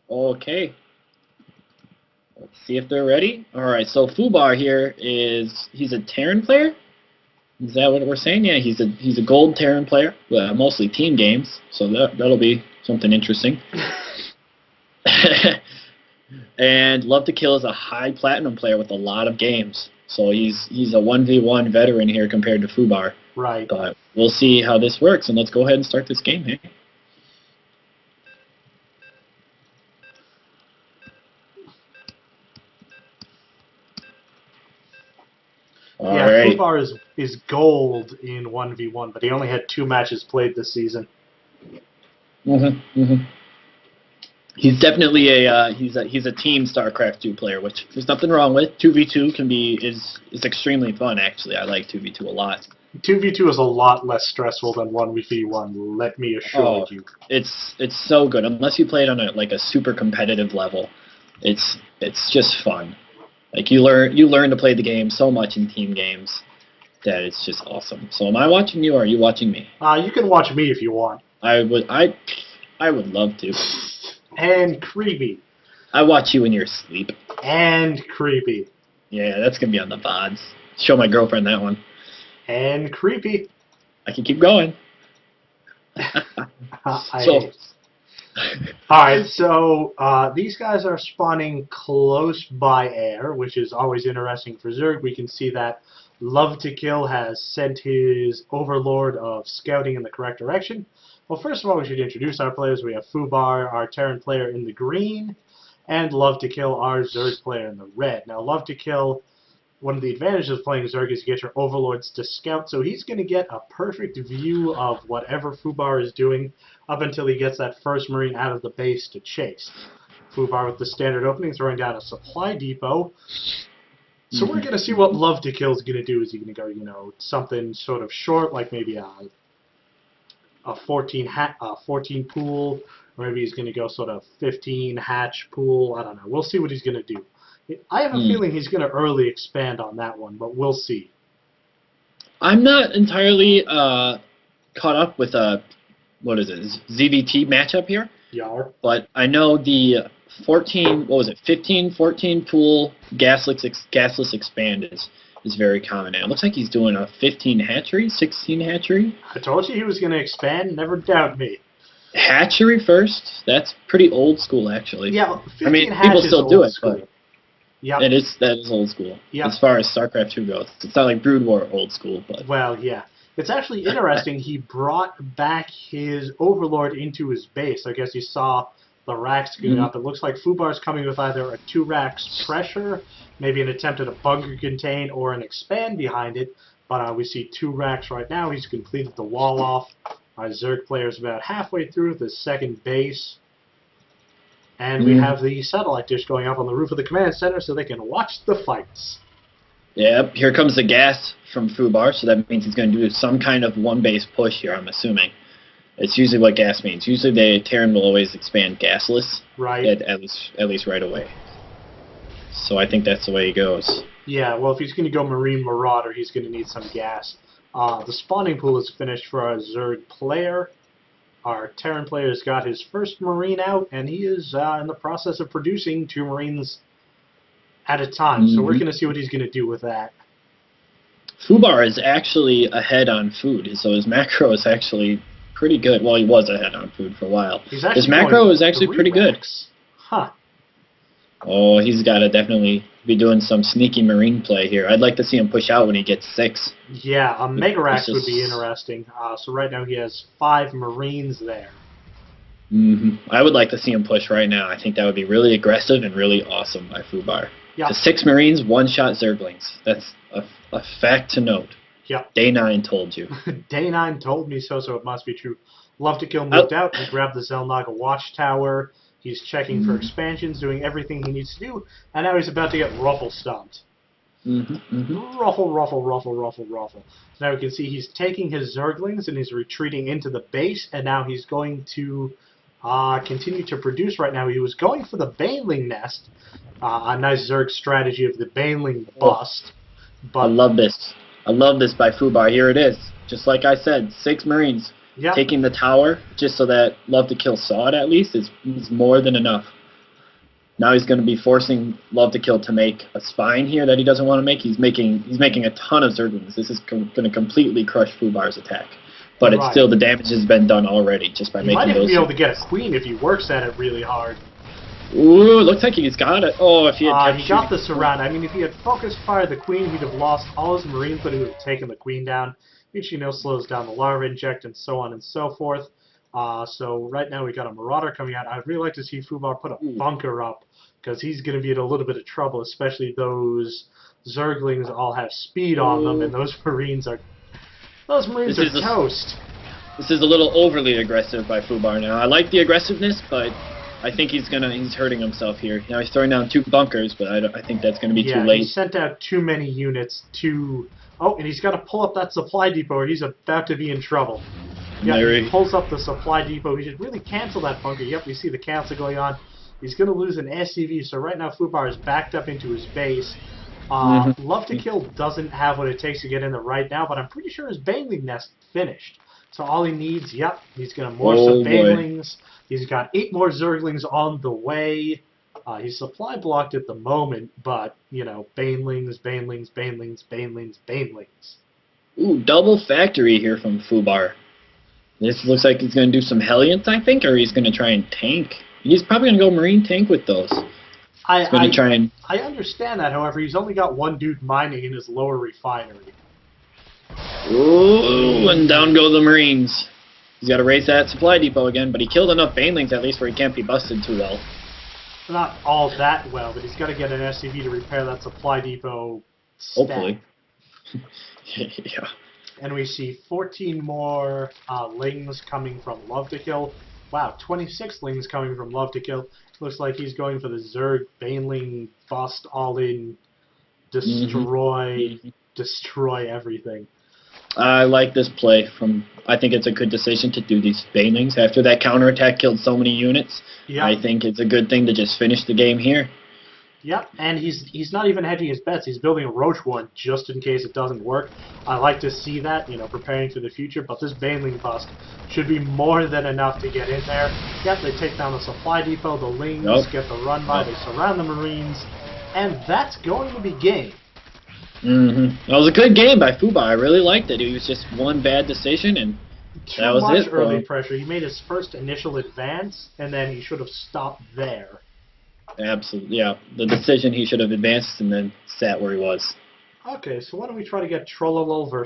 Okay. Let's see if they're ready. All right. So FUBAR here he's a Terran player. Is that what we're saying? Yeah, he's a gold Terran player, mostly team games. So that'll be something interesting. And LoveToKill is a high platinum player with a lot of games. So he's a 1v1 veteran here compared to FUBAR. Right. But we'll see how this works, and let's go ahead and start this game, hey? Yeah, FUBAR is gold in 1v1, but he only had 2 matches played this season. He's definitely he's a team StarCraft 2 player, which there's nothing wrong with. 2v2 is extremely fun, actually. I like 2v2 a lot. 2v2 is a lot less stressful than 1v1, let me assure you. It's so good. Unless you play it on a super competitive level, it's just fun. Like you learn to play the game so much in team games that it's just awesome. So am I watching you or are you watching me? You can watch me if you want. I would love to. And creepy. I watch you in your sleep. And creepy. Yeah, that's gonna be on the VODs. Show my girlfriend that one. And creepy. I can keep going. Alright, so these guys are spawning close by air, which is always interesting for Zerg. We can see that LoveToKill has sent his Overlord of Scouting in the correct direction. Well, first of all, we should introduce our players. We have FUBAR, our Terran player, in the green, and LoveToKill, our Zerg player, in the red. Now, LoveToKill, one of the advantages of playing Zerg is you get your Overlords to scout, so he's going to get a perfect view of whatever FUBAR is doing up until he gets that first Marine out of the base to chase. FUBAR with the standard opening, throwing down a supply depot. So we're going to see what LoveToKill is going to do. Is he going to go, something sort of short, like maybe a 14 pool, or maybe he's going to go sort of 15 hatch pool. I don't know. We'll see what he's going to do. I have a feeling he's going to early expand on that one, but we'll see. I'm not entirely caught up with what is it, ZVT matchup here. Yar. But I know the 14 pool gasless expand is very common now. It looks like he's doing a 15 hatchery, 16 hatchery. I told you he was going to expand. Never doubt me. Hatchery first? That's pretty old school, actually. Yeah, 15 I mean, people still do it, but yep. that is old school. Yep. As far as StarCraft 2 goes. It's not like Brood War old school, but... Well, yeah. It's actually interesting. He brought back his Overlord into his base. I guess you saw the racks going up. It looks like FUBAR's coming with either a 2 racks pressure, maybe an attempt at a bunker contain, or an expand behind it. But we see 2 racks right now. He's completed the wall off. Our Zerg player's about halfway through the second base. And we have the satellite dish going up on the roof of the command center so they can watch the fights. Yep, here comes the gas from FUBAR, so that means he's going to do some kind of one-base push here, I'm assuming. It's usually what gas means. Usually the Terran will always expand gasless, right? At least right away. So I think that's the way he goes. Yeah, well, if he's going to go Marine Marauder, he's going to need some gas. The spawning pool is finished for our Zerg player. Our Terran player has got his first Marine out, and he is in the process of producing 2 Marines at a time. So we're going to see what he's going to do with that. FUBAR is actually ahead on food, so his macro is actually pretty good. Well, he was ahead on food for a while. His macro is actually pretty good. Huh. Oh, he's got to definitely be doing some sneaky Marine play here. I'd like to see him push out when he gets 6. Yeah, a Mega Rax would be interesting. So right now he has 5 Marines there. I would like to see him push right now. I think that would be really aggressive and really awesome by FUBAR. Yeah. The 6 Marines, 1-shot Zerglings. That's a fact to note. Yeah. Day 9 told you. Day 9 told me so, so it must be true. LoveToKill moved out. He grabbed the Xelnaga Watchtower. He's checking for expansions, doing everything he needs to do, and now he's about to get ruffle stomped. Ruffle, ruffle, ruffle, ruffle, ruffle. So now we can see he's taking his Zerglings and he's retreating into the base, and now he's going to continue to produce right now. He was going for the Baneling Nest, a nice Zerg strategy of the Baneling bust. But I love this. I love this by FUBAR. Here it is. Just like I said, 6 Marines taking the tower, just so that LoveToKill saw it at least, is more than enough. Now he's going to be forcing LoveToKill to make a spine here that he doesn't want to make. He's making a ton of Zerglings. This is going to completely crush FUBAR's attack. But it's still, the damage has been done already just by making those. He might even be able to get a queen if he works at it really hard. Ooh, looks like he's got it. Oh, if he had he got the surround. I mean, if he had focused fired the queen, he'd have lost all his marines, but he would have taken the queen down, which, you know, slows down the larva inject and so on and so forth. So right now we got a marauder coming out. I'd really like to see FUBAR put a bunker up, because he's going to be in a little bit of trouble, especially those Zerglings all have speed on them, and those marines are toast. This is a little overly aggressive by FUBAR now. I like the aggressiveness, but I think he's hurting himself here. Now he's throwing down 2 bunkers, but I think that's going to be too late. He sent out too many units to... Oh, and he's got to pull up that supply depot, or he's about to be in trouble. Yeah, he pulls up the supply depot. He should really cancel that bunker. Yep, we see the cancel going on. He's going to lose an SCV, so right now FUBAR is backed up into his base. LoveToKill doesn't have what it takes to get in there right now, but I'm pretty sure his Baneling nest finished. So all he needs, he's going to morph some Banelings. He's got 8 more Zerglings on the way. He's supply blocked at the moment, but, you know, Banelings, Banelings, Banelings, Banelings, Banelings. Ooh, double factory here from FUBAR. This looks like he's going to do some Hellions, I think, or he's going to try and tank. He's probably going to go Marine tank with those. I understand that, however, he's only got 1 dude mining in his lower refinery. Ooh, and down go the Marines. He's got to raise that supply depot again, but he killed enough Banelings at least where he can't be busted too well. Not all that well, but he's got to get an SCV to repair that supply depot stack. Hopefully. Yeah. And we see 14 more lings coming from LoveToKill. Wow, 26 lings coming from LoveToKill. Looks like he's going for the Zerg Baneling bust all in, destroy everything. I like this play. I think it's a good decision to do these Banelings. After that counterattack killed so many units, I think it's a good thing to just finish the game here. Yep, and he's not even hedging his bets. He's building a Roach one just in case it doesn't work. I like to see that, you know, preparing for the future, but this Baneling bust should be more than enough to get in there. Yep, they take down the supply depot, the Lings get the run by, they surround the Marines, and that's going to be game. That was a good game by FUBAR. I really liked it. It was just one bad decision, and that was it. Too much early pressure. He made his first initial advance, and then he should have stopped there. Absolutely, yeah. The decision, he should have advanced and then sat where he was. Okay, so why don't we try to get Trollolol versus